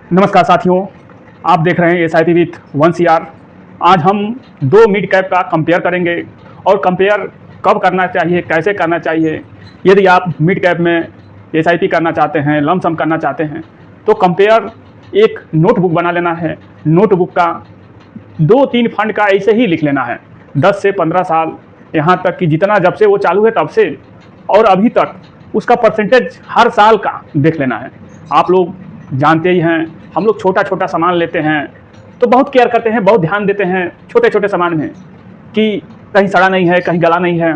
नमस्कार साथियों, आप देख रहे हैं एसआईपी विथ 1CR। आज हम दो मिड कैप का कंपेयर करेंगे और कंपेयर कब करना चाहिए, कैसे करना चाहिए। यदि आप मिड कैप में एसआईपी करना चाहते हैं, लमसम करना चाहते हैं, तो कंपेयर एक नोटबुक बना लेना है। नोटबुक का 2-3 फंड का ऐसे ही लिख लेना है, 10 से 15 साल, यहाँ तक कि जितना जब से वो चालू है तब से और अभी तक उसका परसेंटेज हर साल का देख लेना है। आप लोग जानते ही हैं, हम लोग छोटा छोटा सामान लेते हैं तो बहुत केयर करते हैं, बहुत ध्यान देते हैं छोटे छोटे सामान में कि कहीं सड़ा नहीं है, कहीं गला नहीं है।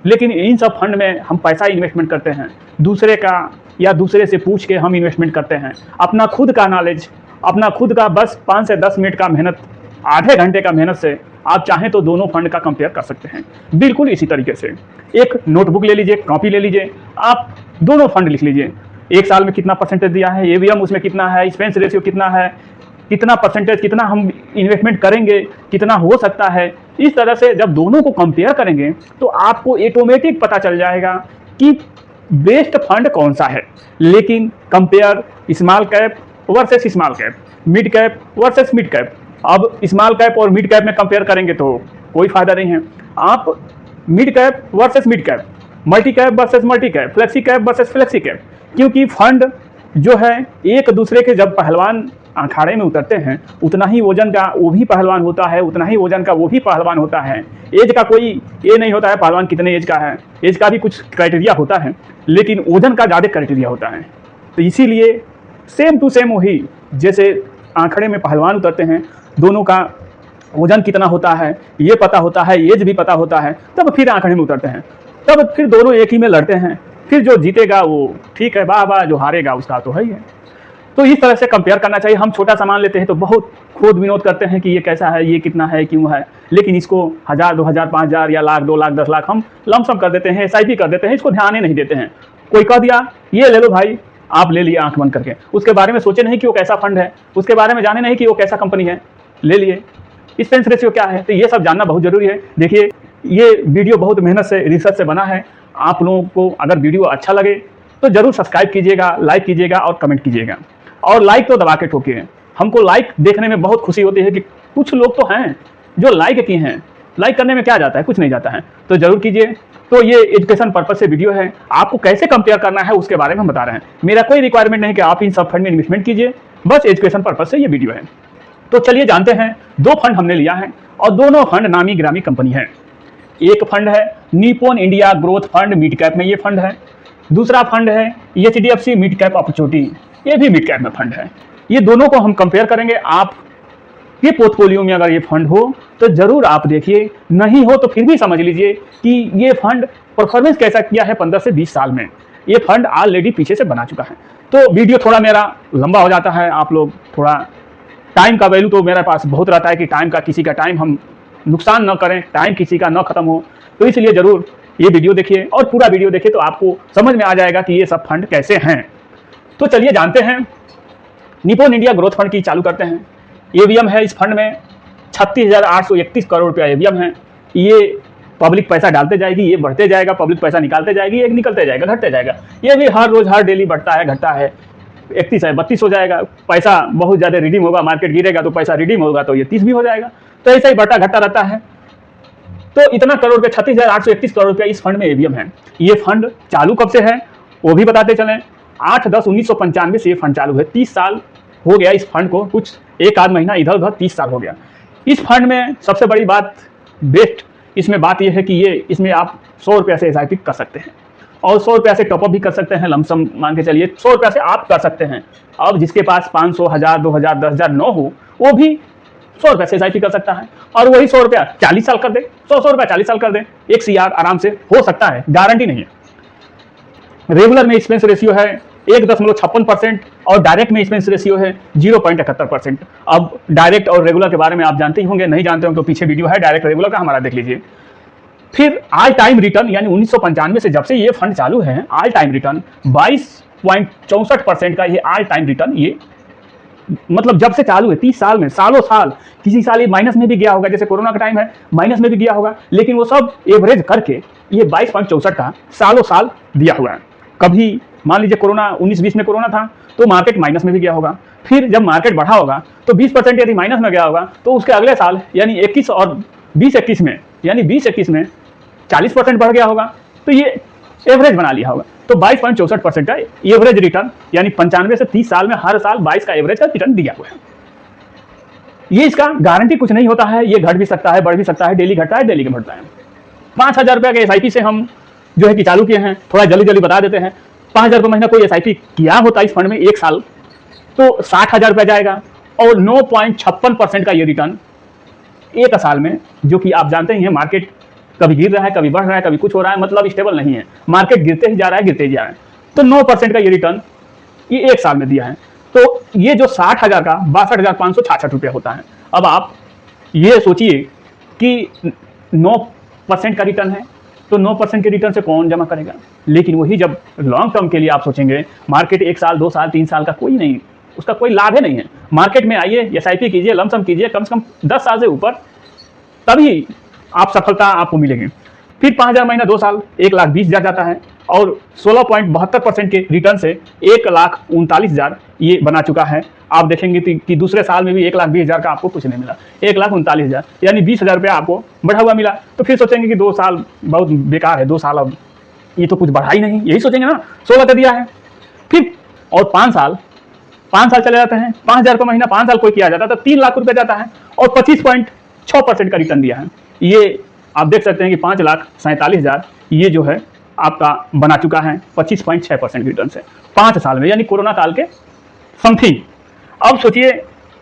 लेकिन इन सब फंड में हम पैसा इन्वेस्टमेंट करते हैं, दूसरे का या दूसरे से पूछ के हम इन्वेस्टमेंट करते हैं। अपना खुद का नॉलेज, अपना खुद का बस 5 से 10 मिनट का मेहनत, आधे घंटे का मेहनत से आप चाहें तो दोनों फंड का कंपेयर कर सकते हैं। बिल्कुल इसी तरीके से एक नोटबुक ले लीजिए, कॉपी ले लीजिए, आप दोनों फंड लिख लीजिए। एक साल में कितना परसेंटेज दिया है, एवीएम उसमें कितना है, एक्सपेंस रेशियो कितना है, कितना परसेंटेज, कितना हम इन्वेस्टमेंट करेंगे, कितना हो सकता है। इस तरह से जब दोनों को कंपेयर करेंगे तो आपको ऑटोमेटिक पता चल जाएगा कि बेस्ट फंड कौन सा है। लेकिन compare small cap versus small cap, mid cap versus mid cap, अब स्मॉल कैप और मिड कैप में कंपेयर करेंगे तो कोई फायदा नहीं है। आप mid cap versus mid cap, multi cap versus multi cap, flexi cap versus flexi cap, क्योंकि फंड जो है एक दूसरे के जब पहलवान अखाड़े में उतरते हैं उतना ही वजन का वो भी पहलवान होता है, उतना ही वजन का वो भी पहलवान होता है। एज का कोई ये नहीं होता है पहलवान कितने एज का है, एज का भी कुछ क्राइटेरिया होता है, लेकिन वजन का ज़्यादा क्राइटेरिया होता है। तो इसीलिए सेम टू सेम वही जैसे आंकड़े में पहलवान उतरते हैं, दोनों का वजन कितना होता है ये पता होता है, एज भी पता होता है, तब फिर आंकड़े में उतरते हैं, तब फिर दोनों एक ही में लड़ते हैं। फिर जो जीतेगा वो ठीक है, वाह वाह, जो हारेगा उसका तो है ही है। तो इस तरह से कंपेयर करना चाहिए। हम छोटा सामान लेते हैं तो बहुत खोद विनोद करते हैं कि ये कैसा है, ये कितना है, क्यों है, लेकिन इसको 1000, 2000, 5000 या लाख, 2 लाख, 10 लाख हम लमसम कर देते हैं, एसआईपी कर देते हैं, इसको ध्यान ही नहीं देते हैं। कोई कह दिया ये ले लो भाई, आप ले लिए आंख बंद करके, उसके बारे में सोचे नहीं कि वो कैसा फंड है, उसके बारे में जाने नहीं कि वो कैसा कंपनी है, ले लिए। एक्सपेंस रेशियो क्या है, तो ये सब जानना बहुत जरूरी है। देखिए ये वीडियो बहुत मेहनत से, रिसर्च से बना है। आप लोगों को अगर वीडियो अच्छा लगे तो जरूर सब्सक्राइब कीजिएगा, लाइक कीजिएगा और कमेंट कीजिएगा, और लाइक तो दबा के ठोकिए। हमको लाइक देखने में बहुत खुशी होती है कि कुछ लोग तो हैं जो लाइक किए हैं। लाइक करने में क्या जाता है, कुछ नहीं जाता है, तो जरूर कीजिए। तो ये एजुकेशन पर्पज से वीडियो है, आपको कैसे कंपेयर करना है उसके बारे में हम बता रहे हैं। मेरा कोई रिक्वायरमेंट नहीं कि आप इन सब फंड में इन्वेस्टमेंट कीजिए, बस एजुकेशन पर्पज से ये वीडियो है। तो चलिए जानते हैं, दो फंड हमने लिया है और दोनों फंड नामी ग्रामी कंपनी है। एक फंड है Nippon India growth fund, mid cap में ये फंड है। दूसरा फंड है एचडीएफसी मिड कैप अपॉर्चुनिटी, ये भी मिड कैप में फंड है। ये दोनों को हम कंपेयर करेंगे। आप ये पोर्टफोलियो में अगर ये फंड हो तो जरूर आप देखिए, नहीं हो तो फिर भी समझ लीजिए कि ये फंड परफॉर्मेंस कैसा किया है 15 से 20 साल में। ये फंड ऑलरेडी पीछे से बना चुका है। तो वीडियो थोड़ा मेरा लंबा हो जाता है, आप लोग थोड़ा टाइम का वैल्यू तो मेरे पास बहुत रहता है कि टाइम का, किसी का टाइम हम नुकसान न करें, टाइम किसी का न खत्म हो, तो इसलिए जरूर ये वीडियो देखिए और पूरा वीडियो देखिए तो आपको समझ में आ जाएगा कि ये सब फंड कैसे हैं। तो चलिए जानते हैं, निप्पॉन इंडिया ग्रोथ फंड की चालू करते हैं। एवीएम है इस फंड में 36,831 करोड़ रुपया एवीएम है। ये पब्लिक पैसा डालते जाएगी, ये बढ़ते जाएगा, पब्लिक पैसा निकालते जाएगी, एक निकलते जाएगा, घटते जाएगा। ये भी हर रोज हर डेली बढ़ता है, घटता है। 31 है 32 हो जाएगा, पैसा बहुत ज़्यादा रिडीम होगा, मार्केट गिरेगा तो पैसा रिडीम होगा तो ये 30 भी हो जाएगा। तो ऐसा ही बढ़ता घटता रहता है। तो इतना करोड़ रुपये, 36,831 करोड़ रुपया इस फंड में एवीएम है। ये फंड चालू कब से है वो भी बताते चलें। 8/10/1995 से ये फंड चालू है, 30 साल हो गया इस फंड को, कुछ एक आध महीना इधर उधर 30 साल हो गया। इस फंड में सबसे बड़ी बात, बेस्ट इसमें बात यह है कि ये इसमें आप 100 रुपये से एसआईपी कर सकते हैं और 100 रुपये से टॉपअप भी कर सकते हैं। लमसम मान के चलिए 100 रुपये से आप कर सकते हैं। अब जिसके पास 500, 1000, 2000, 10,000 न हो वो भी 100 रुपये से एसआईपी कर सकता है, और वही 100 रुपया 40 साल कर दे, 100 रुपया 40 साल कर दे, 1 CR आराम से हो सकता है, गारंटी नहीं है। रेगुलर में एक्सपेंस रेशियो है 1.56% और डायरेक्ट में एक्सपेंस रेशियो है 0.71%। अब डायरेक्ट और रेगुलर के बारे में आप जानते ही होंगे, नहीं जानते हो तो पीछे वीडियो है डायरेक्ट रेगुलर का, हमारा देख लीजिए। फिर ऑल टाइम रिटर्न, यानी 1995 से जब से ये फंड चालू है, ऑल टाइम रिटर्न 22.64% का ये ऑल टाइम रिटर्न, ये मतलब जब से चालू है 30 साल में, सालों साल, किसी साल ये माइनस में भी गया होगा, जैसे कोरोना का टाइम है माइनस में भी गया होगा, लेकिन वो सब एवरेज करके ये 22.64 का सालों साल दिया हुआ है। कभी मान लीजिए कोरोना 19-20 में कोरोना था तो मार्केट माइनस में भी गया होगा, फिर जब मार्केट बढ़ा होगा तो 20% यदि माइनस में गया होगा तो उसके अगले साल यानी 21 और 20-21 में, यानी 20-21 में 40% बढ़ गया होगा, तो ये एवरेज बना लिया होगा। तो 22.64% का एवरेज रिटर्न, यानी 95 से 30 साल में हर साल 22 का एवरेज का रिटर्न दिया हुआ है। ये इसका गारंटी कुछ नहीं होता है, ये घट भी सकता है, बढ़ भी सकता है, डेली घटता है, डेली के बढ़ता है। 5,000 रुपये के SIP से हम जो है कि चालू किए हैं, थोड़ा जल्दी जल्दी बता देते हैं। 5,000 रुपये महीना कोई SIP किया होता इस फंड में एक साल, तो 60,000 रुपये जाएगा और 9.56% का ये रिटर्न एक साल में, जो कि आप जानते ही हैं मार्केट कभी गिर रहा है, कभी बढ़ रहा है, कभी कुछ हो रहा है, मतलब स्टेबल नहीं है, मार्केट गिरते ही जा रहा है, गिरते ही जा रहा है। तो 9% का ये रिटर्न ये एक साल में दिया है। तो ये जो 60,000 का 62,566 रुपया होता है। अब आप ये सोचिए कि 9% का रिटर्न है, तो 9% के रिटर्न से कौन जमा करेगा। लेकिन वही जब लॉन्ग टर्म के लिए आप सोचेंगे, मार्केट 1 साल 2 साल 3 साल का कोई नहीं, उसका कोई लाभ ही नहीं है। मार्केट में आइए, SIP कीजिए, लमसम कीजिए, कम से कम 10 साल से ऊपर, तभी आप सफलता आपको मिलेगी। फिर 5,000 महीना 2 साल 1,20,000 जाता है और 16.72% के रिटर्न से 1,39,000 ये बना चुका है। आप देखेंगे कि दूसरे साल में भी 1,20,000 का आपको कुछ नहीं मिला, 1,39,000 यानी 20,000 रुपया आपको बढ़ा हुआ मिला। तो फिर सोचेंगे कि 2 साल बहुत बेकार है, 2 साल अब ये तो कुछ बढ़ा ही नहीं, यही सोचेंगे ना, 16 का दिया है। फिर और 5 साल चले जाते हैं, 5,000 रुपये महीना 5 साल कोई किया जाता है तो 3 लाख रुपये जाता है और 25.6% का रिटर्न दिया है। ये आप देख सकते हैं कि 5,47,000 ये जो है आपका बना चुका है 25.6% रिटर्न से 5 साल में, यानी कोरोना काल के समथिंग। अब सोचिए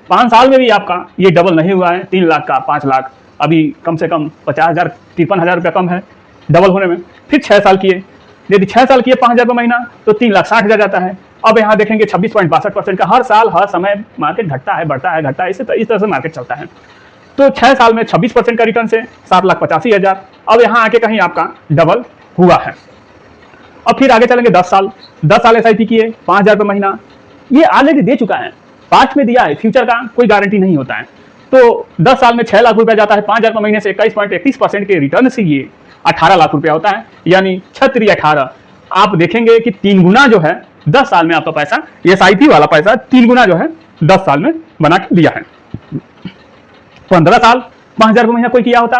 5 साल में भी आपका ये डबल नहीं हुआ है, 3 लाख का 5 लाख, अभी कम से कम 50,000 53,000 रुपया कम है डबल होने में। फिर 6 साल किए, यदि 6 साल किए 5,000 रुपये महीना तो 3,60,000 जाता है। अब यहाँ देखेंगे 26.62% का हर साल हर समय मार्केट घटता है, बढ़ता है, घटता है, इस तरह से मार्केट चलता है। तो 6 साल में 26% का रिटर्न से 7,85,000। अब यहाँ आके कहीं आपका डबल हुआ है। अब फिर आगे चलेंगे 10 साल SIP किए 5,000 रुपये महीना, ये ऑलरेडी दे चुका है, पास्ट में दिया है, फ्यूचर का कोई गारंटी नहीं होता है। तो 10 साल में 6 लाख रुपया जाता है, 5,000 रुपये महीने से 21.31% के रिटर्न से ये 18 लाख रुपया होता है, यानी 6×18। आप देखेंगे कि 3 गुना जो है 10 साल में आपका पैसा, ये SIP वाला पैसा 3 गुना जो है 10 साल में बना के दिया है। 15 साल 5,000 रुपये महीना कोई किया होता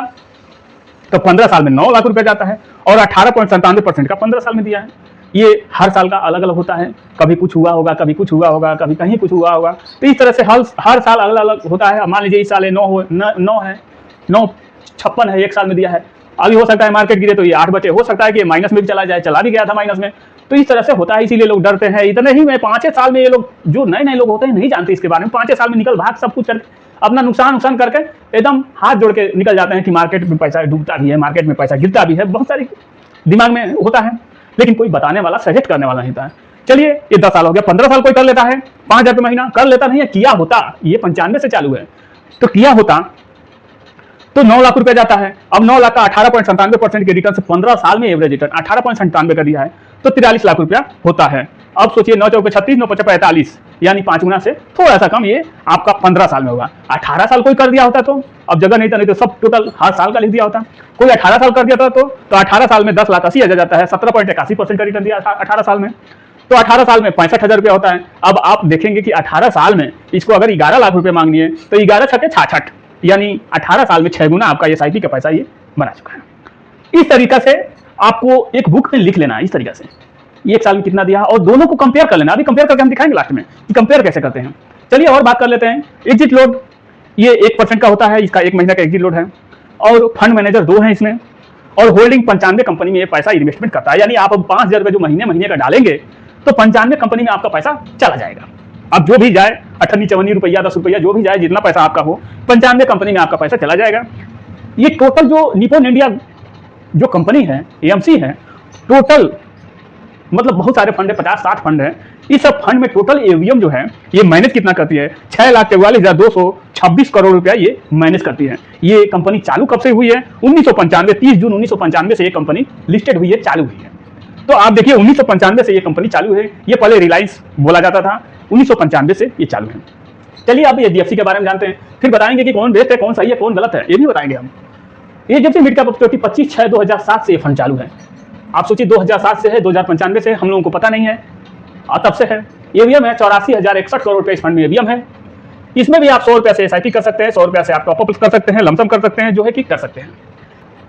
तो 15 साल में 9 लाख रुपया जाता है और 18.97% का 15 साल में दिया है। ये हर साल का अलग अलग होता है, कभी कुछ हुआ होगा, कभी कुछ हुआ होगा, कभी कहीं कुछ हुआ होगा, तो इस तरह से हर साल अलग अलग होता है। मान लीजिए इस साल 9 है, 9.56 है, एक साल में दिया है। अभी हो सकता है मार्केट गिरे तो ये 8 बचे, हो सकता है कि माइनस में भी चला जाए, चला भी गया था माइनस में। तो इस तरह से होता है, इसीलिए लोग डरते हैं। इतने ही में 5 साल में ये लोग, जो नए नए लोग होते हैं, नहीं जानते इसके बारे में, 5 साल में निकल भाग सब कुछ करके अपना नुकसान करके एकदम हाथ जोड़ के निकल जाते हैं कि मार्केट में पैसा डूबता भी है, मार्केट में पैसा गिरता भी है, बहुत सारी दिमाग में होता है, लेकिन कोई बताने वाला, सजेस्ट करने वाला नहीं था। चलिए ये 10 साल हो गया, 15 साल कोई कर लेता है, 5,000 रुपये महीना कर लेता नहीं है, किया होता, ये 95 से चालू है, तो किया होता तो 9 लाख रुपया जाता है। अब 9 लाख का 18.97% के रिटर्न से 15 साल में एवरेज रिटर्न 18.97 का दिया है, तो 43 लाख रुपया होता है। अब सोचिए 9 चौके 36, 9 पचे 45, यानी 5 गुना से थोड़ा सा कम, ये आपका 15 साल में होगा। 18 साल कोई कर दिया होता तो अब जगह नहीं था, नहीं तो सब टोटल हर साल का लिख दिया होता। कोई 18 साल कर दिया था तो 18 साल में 10,80,000 जाता है, 17.81% का रिटर्न दिया 18 साल में। तो 18 साल में 65,000 रुपया होता है। अब आप देखेंगे कि 18 साल में इसको अगर 11 लाख रुपये मांगनी है तो 11 छक्के 66, यानी 18 साल में 6 गुना आपका SIP का पैसा ये बना चुका है। इस तरीका से आपको एक बुक में लिख लेना है, इस तरीका से एक साल में कितना दिया और दोनों को कंपेयर कर लेना। अभी कंपेयर करके हम दिखाएंगे लास्ट में कि कंपेयर कैसे करते हैं। चलिए और बात कर लेते हैं। एग्जिट लोड ये 1% का होता है, इसका 1 महीना का एग्जिट लोड है और फंड मैनेजर 2 हैं इसमें, और होल्डिंग 95 कंपनी में ये पैसा इन्वेस्टमेंट करता है। यानी आप अब 5,000 रुपये जो महीने का डालेंगे तो 95 कंपनी में आपका पैसा चला जाएगा। अब जो भी जाए 58-54 रुपया, 10 रुपया, जो भी जाए, जितना पैसा आपका हो, 95 कंपनी में आपका पैसा चला जाएगा। ये टोटल जो निप्पॉन इंडिया जो कंपनी है, AMC है, टोटल मतलब बहुत सारे फंड है, 50-60 फंड है। इस सब फंड में टोटल AUM जो है ये मैनेज कितना करती है, 6,44,226 करोड़ रुपया ये मैनेज करती है। ये कंपनी चालू कब से हुई है? 1995, 30 जून 1995 से ये कंपनी लिस्टेड हुई है, चालू हुई है। तो आप देखिए 1995 से ये कंपनी चालू है। ये पहले रिलायंस बोला जाता था, 1995 से ये चालू है। चलिए अब HDFC के बारे में जानते हैं, फिर बताएंगे कि कौन बेस्ट है, कौन सही है, कौन गलत है, ये भी बताएंगे हम। HDFC मिड कैप अपॉर्चुनिटी 25/6/2007 से ये फंड चालू है। आप सोचिए 2007 से है, 2095 से हम लोगों को पता नहीं है, तब से है। एवीएम है 84,061 करोड़ रुपए इस फंड में एवीएम है। इसमें भी आप 100 रुपये से एसआईपी कर सकते हैं, 100 रुपये से आप टॉपअप कर सकते हैं, लमसम कर सकते हैं, जो है कि कर सकते हैं।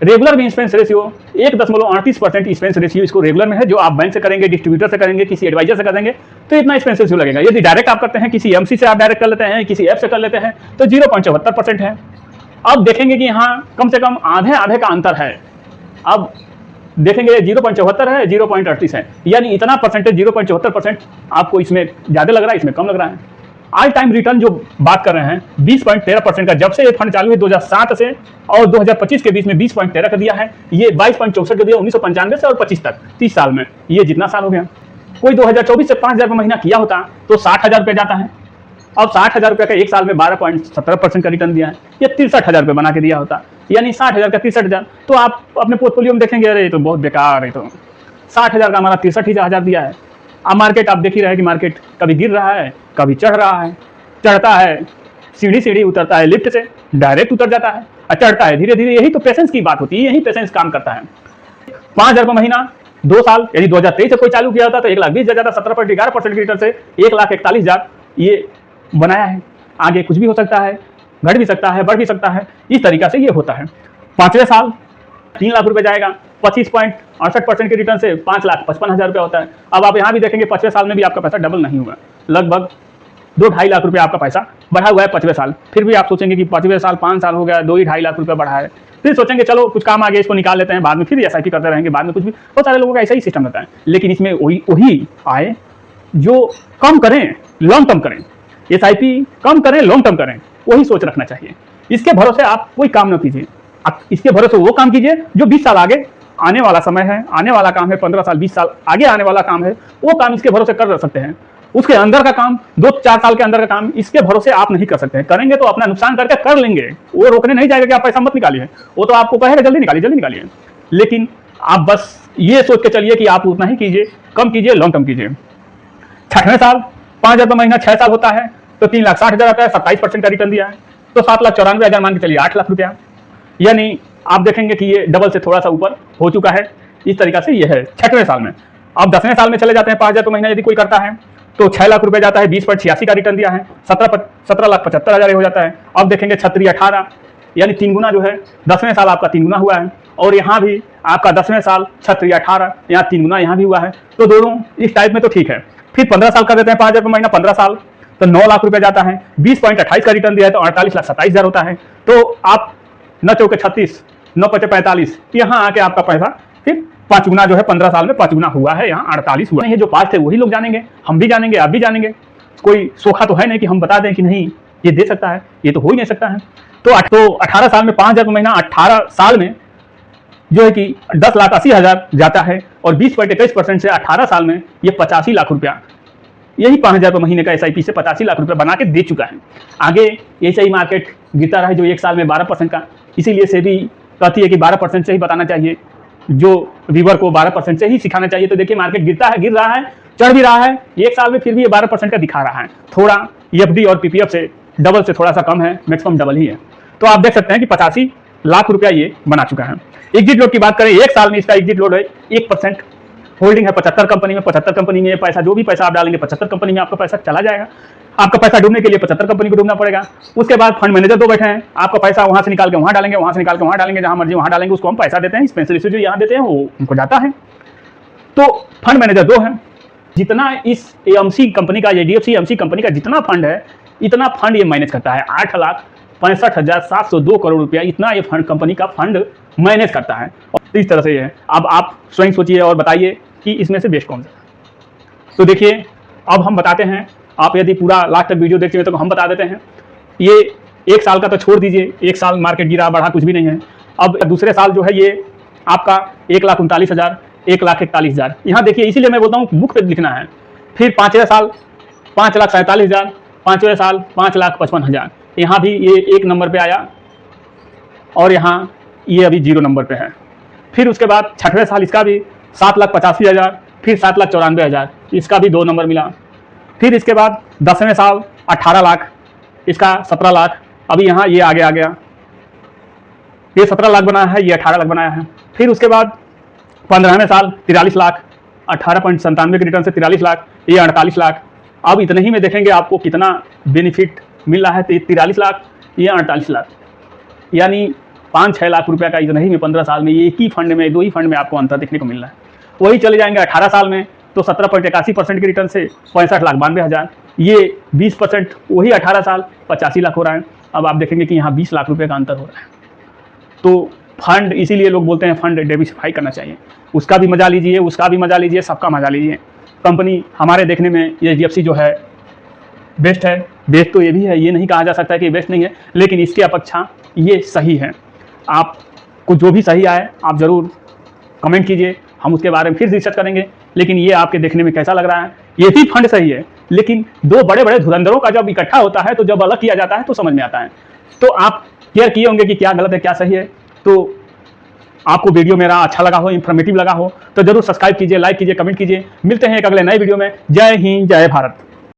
रेगुलर में एक्सपेंस रेशियो 1.38% एक्सपेंस रेशियो इसको रेगुलर में है, जो आप बैंक से करेंगे, डिस्ट्रीब्यूटर से करेंगे, किसी एडवाइजर से करेंगे तो इतना एक्सपेंस रेशियो लगेगा। यदि डायरेक्ट आप करते हैं, किसी एमसी से आप डायरेक्ट कर लेते हैं, किसी ऐप से कर लेते हैं, तो 0.74% है। अब देखेंगे कि यहाँ कम से कम आधे आधे का अंतर है। अब देखेंगे 0.74 है, 0.38 है, यानी इतना परसेंटेज 0.74% आपको इसमें ज़्यादा लग रहा है, इसमें कम लग रहा है। ऑल टाइम रिटर्न जो बात कर रहे हैं 20.13% का, जब से ये फंड चालू है 2007 से और 2025 के बीच में 20.13 का दिया है। ये 22.64 का दिया 1995 से और 25 तक, 30 साल में, ये जितना साल हो गया। कोई 2024 से 5,000 रुपये महीना किया होता तो 60,000 रुपये जाता है। अब 60,000 रुपये का एक साल में 12.17% का रिटर्न दिया है, ये 63,000 रुपये बना के दिया होता, यानी 60,000 का 63,000। तो आप अपने पोर्टफोलियो में देखेंगे, अरे ये तो बहुत बेकार है, तो 60,000 का हमारा 63,000 दिया है। अब मार्केट आप देख ही रहे हैं कि मार्केट कभी गिर रहा है, कभी चढ़ रहा है। चढ़ता है सीढ़ी सीढ़ी, उतरता है लिफ्ट से, डायरेक्ट उतर जाता है और चढ़ता है धीरे धीरे। यही तो पेशेंस की बात होती है, यही पेशेंस काम करता है। 5,000 रुपये महीना 2 साल, यदि 2023 से कोई चालू किया होता तो 1,20,000, 17.11% की रिटर्न से 1,41,000 ये बनाया है। आगे कुछ भी हो सकता है, घट भी सकता है, बढ़ भी सकता है, इस तरीका से ये होता है। 5वें साल 3 लाख रुपए जाएगा, 25.68% के रिटर्न से 5,55,000 रुपये होता है। अब आप यहाँ भी देखेंगे 5वें साल में भी आपका पैसा डबल नहीं हुआ, लगभग 2-2.5 लाख रुपये आपका पैसा बढ़ा हुआ है 5वें साल। फिर भी आप सोचेंगे कि 5वें साल 5 साल हो गया, 2-2.5 लाख रुपये बढ़ा है। फिर सोचेंगे चलो कुछ काम आ गया, इसको निकाल लेते हैं, बाद में फिर एसआईपी करते रहेंगे, बाद में कुछ भी। बहुत सारे लोगों का ऐसा ही सिस्टम रहता है। लेकिन इसमें वही आए जो कम करें, लॉन्ग टर्म करें, एसआईपी कम करें, लॉन्ग टर्म करें, वही सोच रखना चाहिए। इसके भरोसे आप कोई काम न कीजिए, आप इसके भरोसे वो काम कीजिए जो 20 साल आगे आने वाला समय है, आने वाला काम है, 15 साल 20 साल आगे आने वाला काम है, वो काम इसके भरोसे कर सकते हैं। उसके अंदर का काम, 2-4 साल के अंदर का काम इसके भरोसे आप नहीं कर सकते हैं। करेंगे तो अपना नुकसान करके कर लेंगे, वो रोकने नहीं जाएगा कि आप पैसा मत निकालिए, वो तो आपको कहेगा जल्दी निकालिए जल्दी निकालिए। लेकिन आप बस ये सोच के चलिए कि आप उतना ही कीजिए, कम कीजिए, लॉन्ग टर्म कीजिए। 6वें साल 5,000 रुपये महीना 6 साल होता है तो 3,60,000 आता है, 27% का रिटर्न दिया है, तो 7,94,000 मान के चलिए 8 लाख रुपया। यानी आप देखेंगे कि ये डबल से थोड़ा सा ऊपर हो चुका है। इस तरीका से ये है 6वें साल में। अब 10वें साल में चले जाते हैं, 5,000 रुपये महीना यदि कोई करता है तो 6 लाख रुपये जाता है, 20.86 का रिटर्न दिया है, 17,75,000 हो जाता है। अब देखेंगे 36-18, यानी 3 गुना जो है 10वें साल आपका 3 गुना हुआ है। और यहाँ भी आपका 10वें साल 36-18, यहाँ 3 गुना यहाँ भी हुआ है। तो दोनों इस टाइप में तो ठीक है। फिर 15 साल कर देते हैं, 5,000 रुपये महीना 15 साल तो 9 लाख रुपये जाता है, 20.28 का रिटर्न दिया है तो 48,27,000 होता है। तो आप 9 चौके 36, 9 पचे 45, यहाँ आके आपका पैसा फिर 5 गुना जो है 15 साल में 5 गुना हुआ है, यहाँ 48 हुआ है। जो पास्ट है वही लोग जानेंगे, हम भी जानेंगे, आप भी जानेंगे। कोई सोखा तो है नहीं कि हम बता दें कि नहीं ये दे सकता है, ये तो हो ही नहीं सकता है। तो 18 साल में 5,000 रुपये महीना 18 साल में जो है कि 10,80,000 जाता है और 20.21% से 18 साल में ये 85 लाख रुपया, यही 5,000 रुपये महीने का एसआईपी से 85 लाख रुपये बना के दे चुका है। आगे ऐसे ही मार्केट गिरता रहा है, जो एक साल में 12% का, इसीलिए सेबी कहती है कि 12% से ही बताना चाहिए, जो व्यूअर को 12% से ही सिखाना चाहिए। तो देखिए मार्केट गिरता है, गिर रहा है, चढ़ भी रहा है एक साल में, फिर भी ये 12% का दिखा रहा है। थोड़ा एफडी और पीपीएफ से डबल से थोड़ा सा कम है, मैक्सिमम डबल ही है। तो आप देख सकते हैं कि 85 लाख रुपया ये बना चुका है। एग्जिट लोड की बात करें, एक साल में इसका एग्जिट लोड है 1%। होल्डिंग है 75 कंपनी में, 75 कंपनी में पैसा, जो भी पैसा आप डालेंगे 75 कंपनी में आपका पैसा चला जाएगा। आपका पैसा डूबने के लिए 75 कंपनी को डूबना पड़ेगा। उसके बाद फंड मैनेजर 2 बैठे हैं, आपका पैसा वहां से निकाल के वहां डालेंगे, वहां से निकाल के वहां डालेंगे, जहां मर्जी वहां डालेंगे, उसको हम पैसा देते हैं। एक्सपेंस रेशियो जो यहाँ देते हैं वो उनको जाता है। तो फंड मैनेजर 2 हैं। जितना इस एएमसी कंपनी का, एडीएफसी एएमसी कंपनी का जितना फंड है, इतना फंड ये मैनेज करता है। 8,65,702 करोड़ रुपया इतना ये फंड, कंपनी का फंड मैनेज करता है। और इस तरह से ये है। अब आप स्वयं सोचिए और बताइए कि इसमें से बेस्ट कौन सा। तो देखिए अब हम बताते हैं, आप यदि पूरा लास्ट तक वीडियो देखते हैं तो हम बता देते हैं। ये एक साल का तो छोड़ दीजिए, एक साल मार्केट गिरा बढ़ा कुछ भी नहीं है। अब दूसरे साल जो है ये आपका 1,39,000, 1,41,000 यहाँ देखिए, इसीलिए मैं बोलता हूँ बुक पे लिखना है। फिर 5वें साल 5,47,000, 5वें साल 5,55,000, यहाँ भी ये 1 नंबर पे आया और यहाँ ये अभी 0 नंबर पे है। फिर उसके बाद 6वें साल इसका भी 7,85,000, फिर 7,94,000, इसका भी 2 नंबर मिला। फिर इसके बाद 10वें साल 18 लाख, इसका 17 लाख, अभी यहाँ ये आगे आ गया, ये 17 लाख बनाया है, ये 18 लाख बनाया है। फिर उसके बाद 15वें साल 43 लाख, 18.97 के रिटर्न से 43 लाख, ये 48 लाख। अब इतने ही में देखेंगे आपको कितना बेनिफिट मिल रहा है, 43 लाख या 48 लाख, यानी 5-6 लाख रुपए का इतना ही में 15 साल में एक ही फंड में, 2 ही फंड में आपको अंतर देखने को मिल रहा है। वही चले जाएंगे 18 साल में तो 17.81% के रिटर्न से 65,92,000, ये 20%, वही 18 साल 85 लाख हो रहा है। अब आप देखेंगे कि यहाँ 20 लाख रुपए का अंतर हो रहा है। तो फंड, इसीलिए लोग बोलते हैं फंड डाइवर्सिफाई करना चाहिए, उसका भी मजा लीजिए, उसका भी मजा लीजिए, सबका मजा लीजिए। कंपनी हमारे देखने में HDFC जो है बेस्ट है। बेस्ट तो ये भी है, ये नहीं कहा जा सकता कि बेस्ट नहीं है, लेकिन इसके अपेक्षा ये सही है। आपको जो भी सही आए आप ज़रूर कमेंट कीजिए, हम उसके बारे में फिर रिसर्च करेंगे। लेकिन ये आपके देखने में कैसा लग रहा है? ये भी फंड सही है, लेकिन दो बड़े बड़े धुरंधरों का जब इकट्ठा होता है तो जब अलग किया जाता है तो समझ में आता है। तो आप केयर किए होंगे कि क्या गलत है क्या सही है। तो आपको वीडियो मेरा अच्छा लगा हो, इन्फॉर्मेटिव लगा हो तो जरूर सब्सक्राइब कीजिए, लाइक कीजिए, कमेंट कीजिए। मिलते हैं एक अगले नए वीडियो में। जय हिंद, जय भारत।